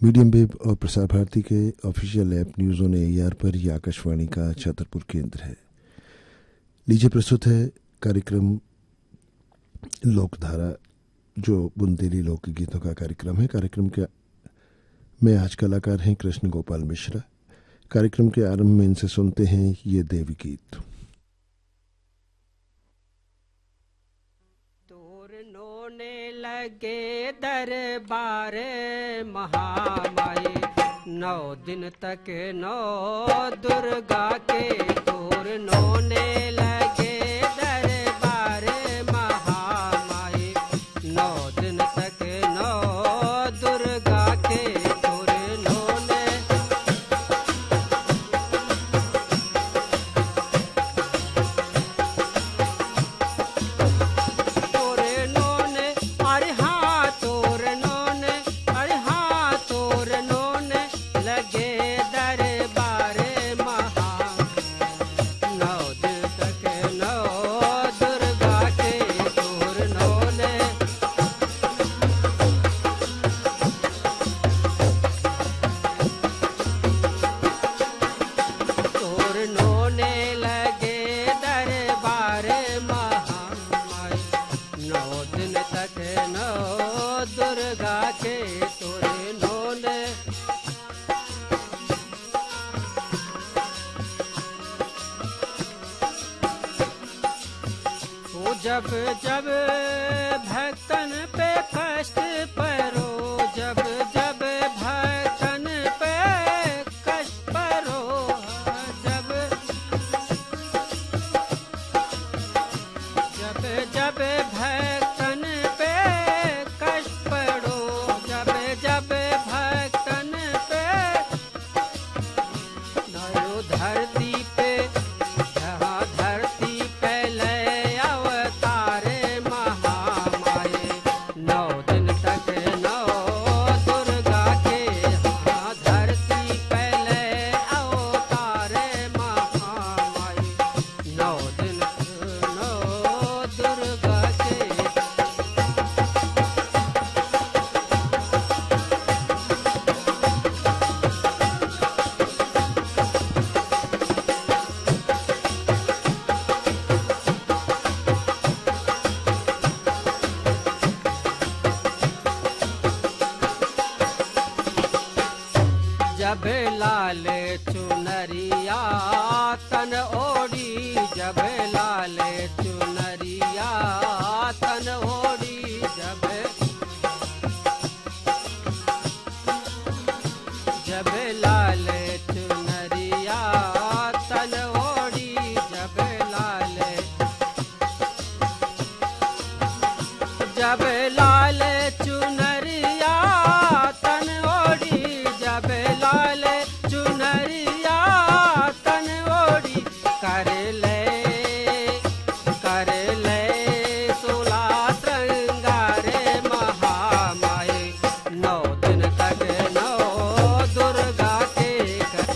Medium wave और प्रसार भारती के official app news on AIR पर यह आकाशवाणी का छतरपुर केंद्र है। लीजिए प्रस्तुत है कार्यक्रम लोकधारा, जो बुंदेली लोकगीतों का कार्यक्रम है। कार्यक्रम के में आज कलाकार हैं कृष्ण गोपाल मिश्रा। कार्यक्रम के आरंभ में इनसे सुनते हैं ये देवी गीत। लगे दरबार महामाई, 9 दिन तक 9 दुर्गा के तोर नोने लगे दरबार महामाई, 9 दिन तक 9 दुर्गा के तोर नोने। जब जब भक्तन पे कष्ट परो, जब जब भक्तन पे कष्ट परो, जब जब जब भक्तन पे कष्ट परो, जब जब भक्तन पे नयो धरती पे जब लाल चुनरिया तन ओढ़ी, जब लाल चुनरिया तन ओढ़ी, जब जब लाल चुनरिया तन ओढ़ी, जब लाल चुनरिया तन ओढ़ी, जब लाल चुनरिया तन ओढ़ी, कर ले 16 श्रृंगार महामाई, 9 दिन तक 9 दुर्गा के घर।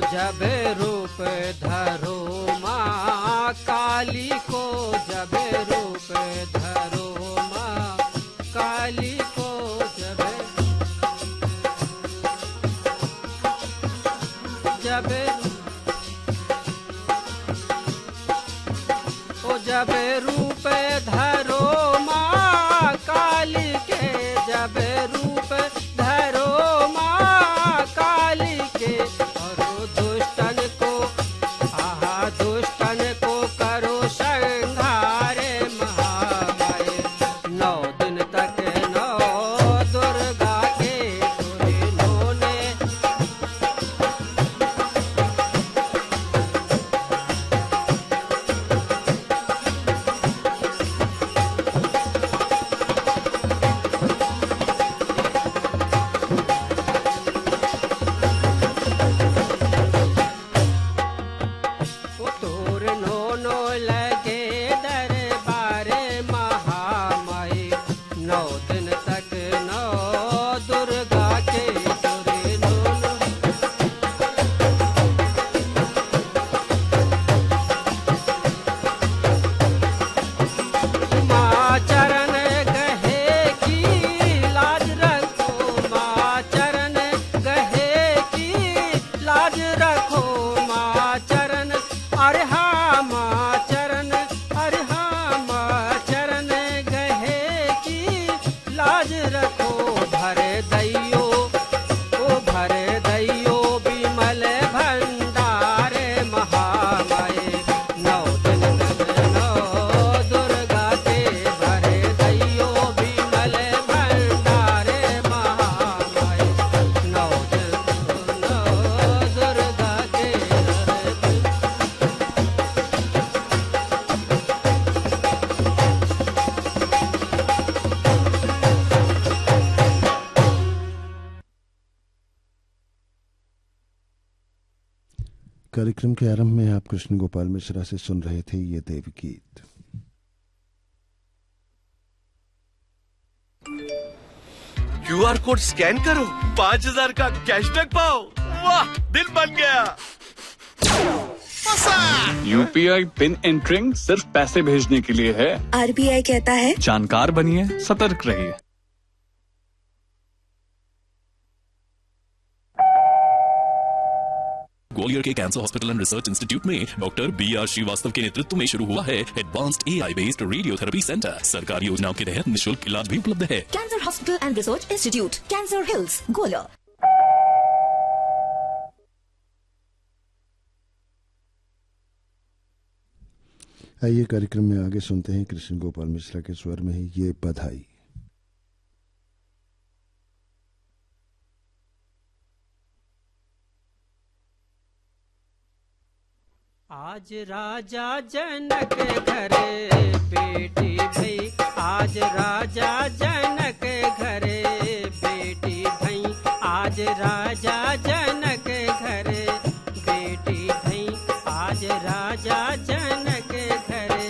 जब रूप धरो माँ काली को, जब रूप धरो माँ काली को, जब जब जब रूप धरो माँ काली के, जब रूप धरो माँ काली के, दुष्टन को करो संहार महामाई, 9 दिन तक 9 दुर्गा के तोरे नोने। कार्यक्रम के आरंभ में आप कृष्ण गोपाल मिश्रा से सुन रहे थे ये देवी गीत। क्यूआर कोड स्कैन करो, 5000 का कैशबैक पाओ। वाह, दिल बन गया। यूपीआई पिन एंटरिंग सिर्फ पैसे भेजने के लिए है। आरबीआई कहता है जानकार बनिए, सतर्क रहिए। ग्वालियर के cancer hospital and research institute में डॉक्टर BR श्रीवास्तव के नेतृत्व में शुरू हुआ है advanced AI based radiotherapy centre. सरकारी योजनाओं के तहत निःशुल्क इलाज भी उपलब्ध है। Cancer hospital and research institute, cancer hills, Gwalior. आइए कार्यक्रम में आगे सुनते हैं कृष्ण गोपाल मिश्रा के स्वर में ये बधाई। आज राजा जनक घरे बेटी भई, आज राजा जनक घरे बेटी भई, आज राजा जनक घरे बेटी भई, आज राजा जनक घरे।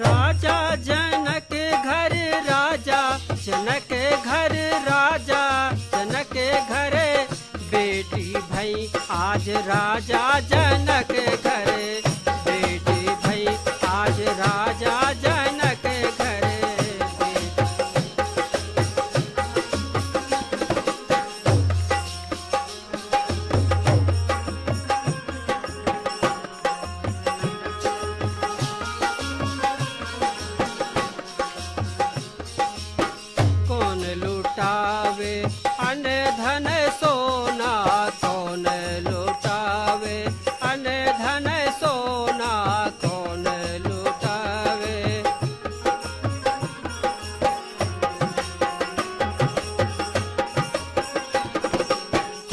राजा जनक घर, राजा जनक घर, राजा जनक घरे बेटी भई, आज राजा जनक घरे बेटी भई, आज राजा जनक घरे बेटी। कौन लुटावे अन धन सोना, कौन लुटावे अन धन सोना, कौन लुटावे।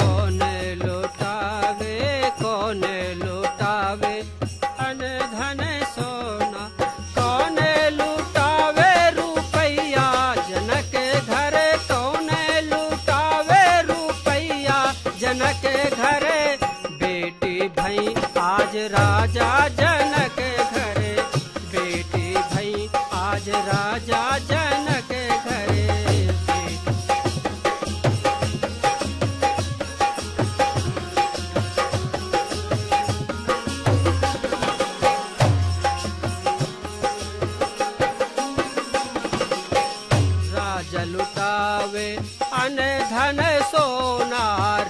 कौन लुटावे, कौन लुटावे अन धन सोना, कौन लुटावे रुपैया जनक घर, कौन लुटावे रुपैया जनक घर बेटी भई, आज राजा जनक घरे बेटी भई, आज राजा जनक घरे बेटी। राजा लुटावे अन धन सोना,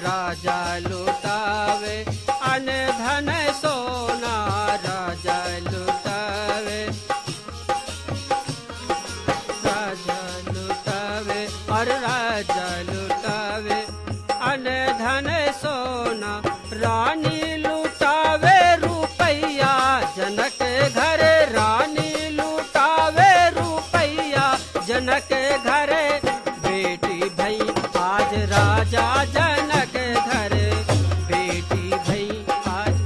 राजा लुटावे अन धन सोना, राजा लुटावे, राजा लुटावे और राजा लुटावे अन धन सोना, रानी लुटावे रुपैया जनक घर, रानी लुटावे रुपैया जनक घर बेटी भई, आज राजा जनक घर बेटी भई, आज।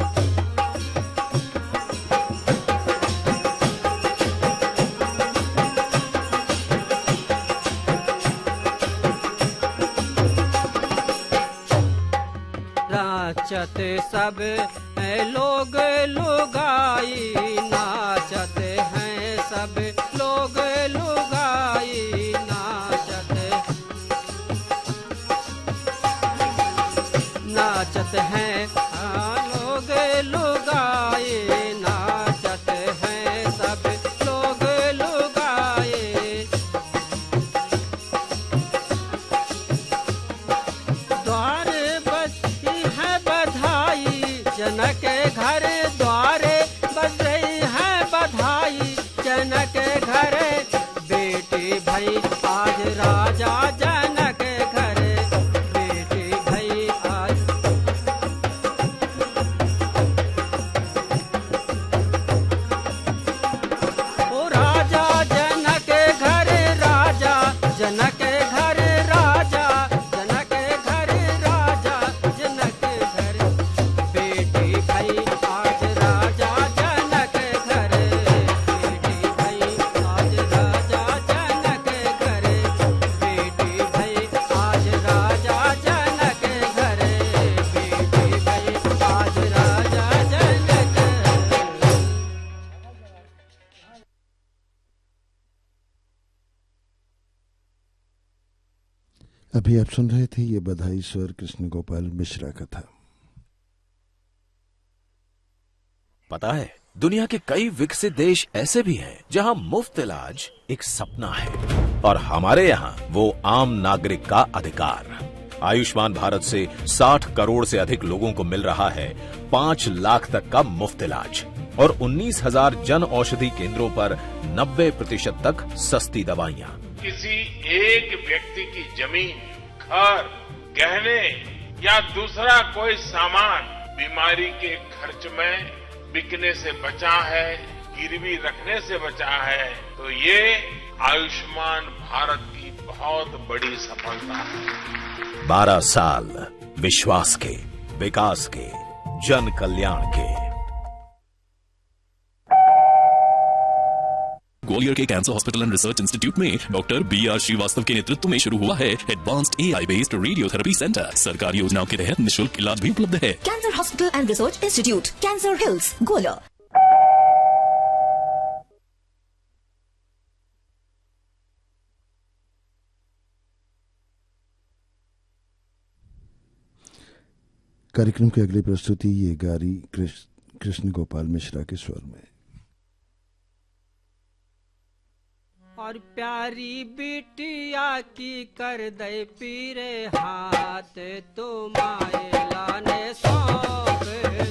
नाचत सब लोग लुगाई, नाचत हैं सब लोग लुगाई, नाचत नाचत हैं लोग लुगाई, नाचत हैं सब लोग लुगाई। द्वार बजती है बधाई जनक घर, द्वारे बज रही है बधाई जनक घर बेटी भई, आज राजा जनक घर बेटी भई, आज। ओ राजा जनक घर, राजा जनक घर, राजा जनक घर, राजा जनक घर बेटी भई, आज राजा जनक घर बेटी भई, आज राजा जनक अभी आप सुन रहे थे ये बधाई स्वर कृष्ण गोपाल मिश्रा का था। पता है, दुनिया के कई विकसित देश ऐसे भी हैं जहां मुफ्त इलाज एक सपना है और हमारे यहाँ वो आम नागरिक का अधिकार। आयुष्मान भारत से 60 करोड़ से अधिक लोगों को मिल रहा है 5 लाख तक का मुफ्त इलाज और 19,000 जन औषधि केंद्रों पर 90% तक सस्ती दवाइयाँ। किसी एक व्यक्ति की जमीन, घर, गहने या दूसरा कोई सामान बीमारी के खर्च में बिकने से बचा है, गिरवी रखने से बचा है, तो ये आयुष्मान भारत की बहुत बड़ी सफलता है। 12 साल विश्वास के, विकास के, जन कल्याण के। ग्वालियर के cancer hospital and research institute में डॉक्टर BR श्रीवास्तव के नेतृत्व में शुरू हुआ है advanced AI based radiotherapy centre. सरकारी योजनाओं के तहत निःशुल्क इलाज भी उपलब्ध है। Cancer hospital and research institute, cancer hills, गोला। कार्यक्रम की अगली प्रस्तुति ये गारी कृष्ण गोपाल मिश्रा के स्वर में। और प्यारी बिटिया की कर दे पीरे हाथ, तुम आए लाने सौंप दे।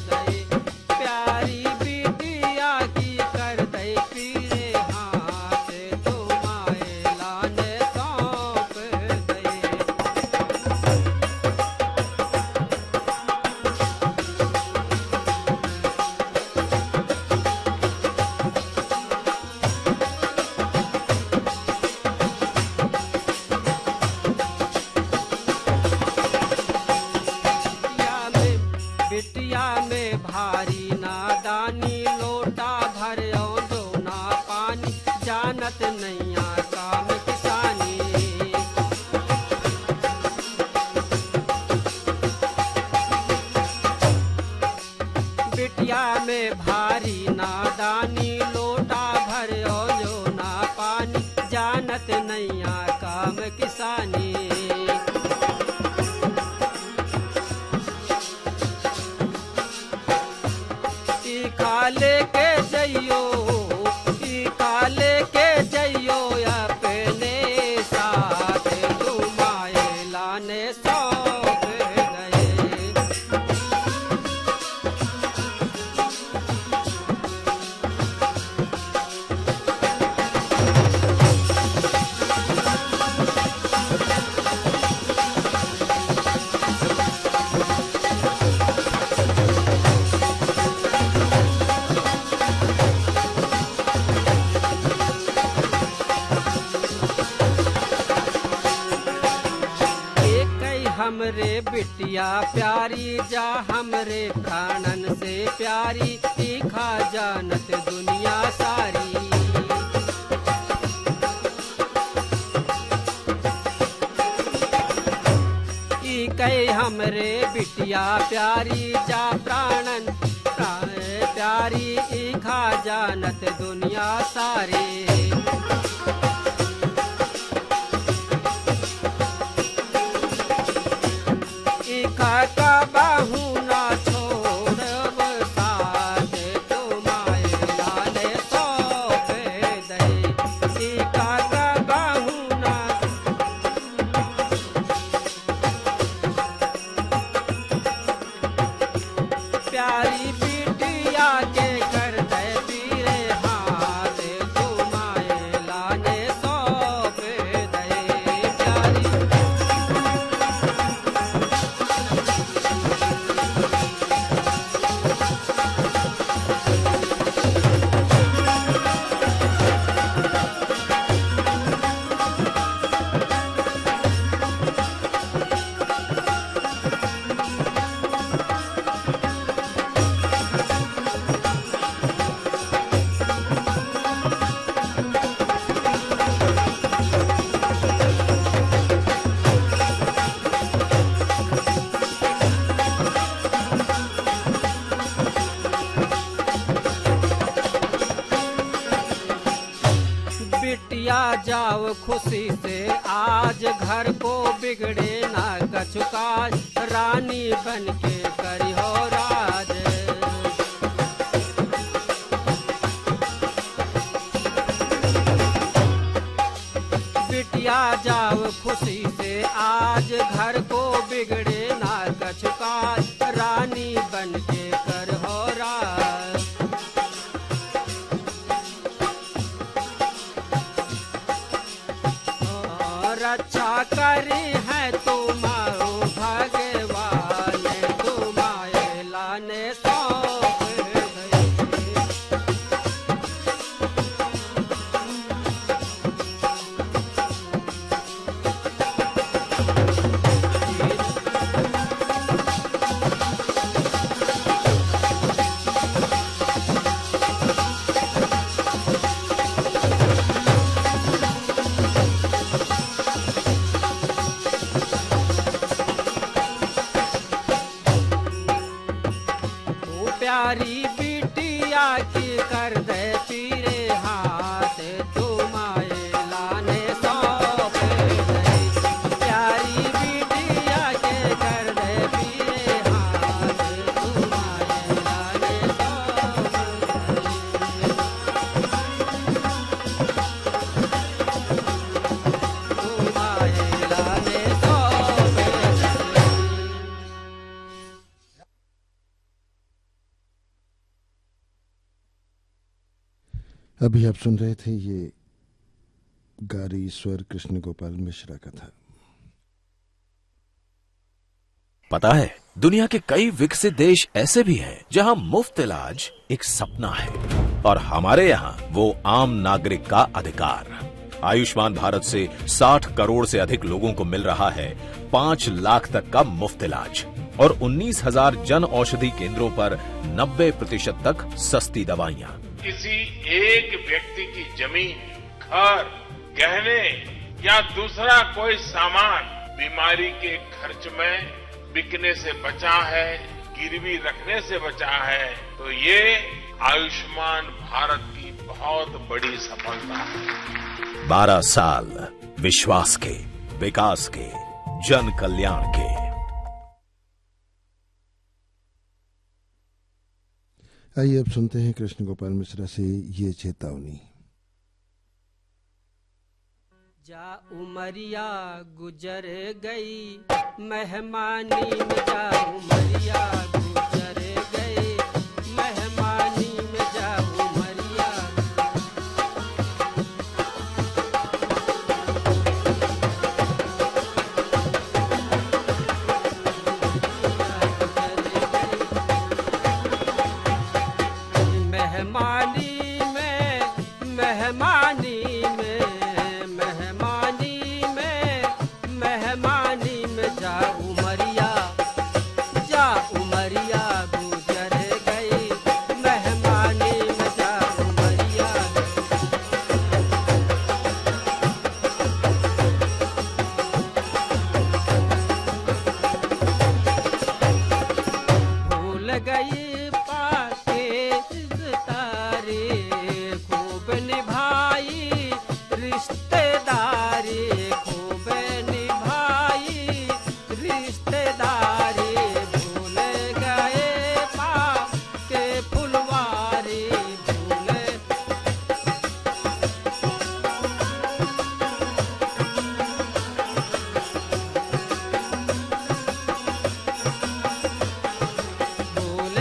प्यारी बिटिया की कर दे पीरे हाथ, तुम आए लाने सौंप दे। बिटिया में भारी नादानी, लोटा भरो दो ना पानी, जानत नैया काम किसानी। बिटिया में भारी नादानी, लोटा भरो दो ना पानी, जानत नैया काम किसानी। लेके जइयो, लेके जइयो अपने साथ, तुम आए लाने सौंप गए। हमरे बिटिया प्यारी जा हमरे प्राणन से प्यारी, तीखा जानत दुनिया सारी। कई हमरे बिटिया प्यारी जा प्राणन प्यारी, तीखा जानत दुनिया सारी। का बाहू ना छोड़ब साथ, तुम आए लाने सौंप दे। का बाहू ना प्यारी बिटिया के कर दे पीरे हाथ, तुम आए जाओ खुशी से आज घर को बिगड़े ना कछु काज रानी बन के करी हो राज। बिटिया जाओ खुशी से आज घर को बिगड़े ना कछु काज रानी बन के कर हो राज। रक्षा करी है तुम्हारो भगवान तुम्हारे लाने सौंप गए। प्यारी बिटिया की कर दे पीरे हाथ तुम्हारे लाने सौंप गए। प्यारी बिटिया के कर दे पीरे हाथ तुम्हारे लाने सौंप गए। तुम्हारे लाने सौंप गए। अभी आप सुन रहे थे ये गारी स्वर कृष्ण गोपाल मिश्रा का था। पता है दुनिया के कई विकसित देश ऐसे भी हैं जहां मुफ्त इलाज एक सपना है और हमारे यहाँ वो आम नागरिक का अधिकार। आयुष्मान भारत से 60 करोड़ से अधिक लोगों को मिल रहा है 5 लाख तक का मुफ्त इलाज और 19,000 जन औषधि केंद्रों पर 90% तक सस्ती दवाइयाँ। किसी एक व्यक्ति की जमीन, घर, गहने या दूसरा कोई सामान बीमारी के खर्च में बिकने से बचा है, गिरवी रखने से बचा है, तो ये आयुष्मान भारत की बहुत बड़ी सफलता है। 12 साल विश्वास के, विकास के, जन कल्याण के। आइए अब सुनते हैं कृष्ण गोपाल मिश्रा से ये चेतावनी। जा उमरिया गुजर गई मेहमानी में, जा उमरिया गुजर गई मेहमानी में, जा उमरिया मेहमानी में, मेहमानी में, मेहमानी में, मेहमानी में, जा उमरिया, जा उमरिया गुजर गई मेहमानी में, जा उमरिया। भूल गई खूब निभाई रिश्तेदारी, खूब निभाई रिश्तेदारी, भूल गए पाप के फुलवारी, भूल भूल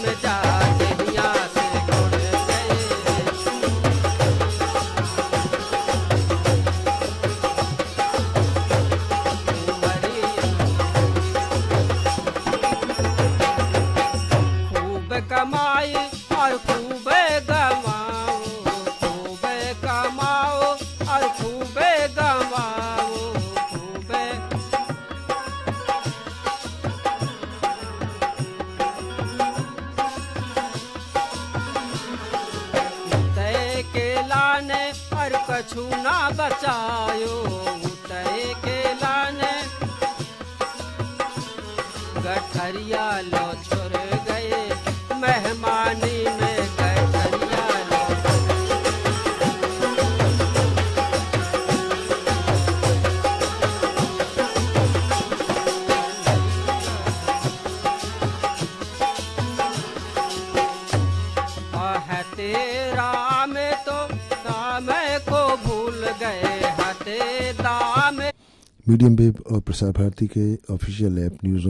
में जाके यहाँ से उड़ गए। खूब कमाई और खूब गवाओ, खूब कमाओ और खूब गवाओ, खूब तय के लाने और कछु ना बचायो, तय के लाने गठरिया लो छोड़ गए, मेहमानी में गठरिया लो। है तेरा में तो दाम को भूल गए, है तेरा में। मीडियम वेव और प्रसार भारती के ऑफिशियल ऐप न्यूज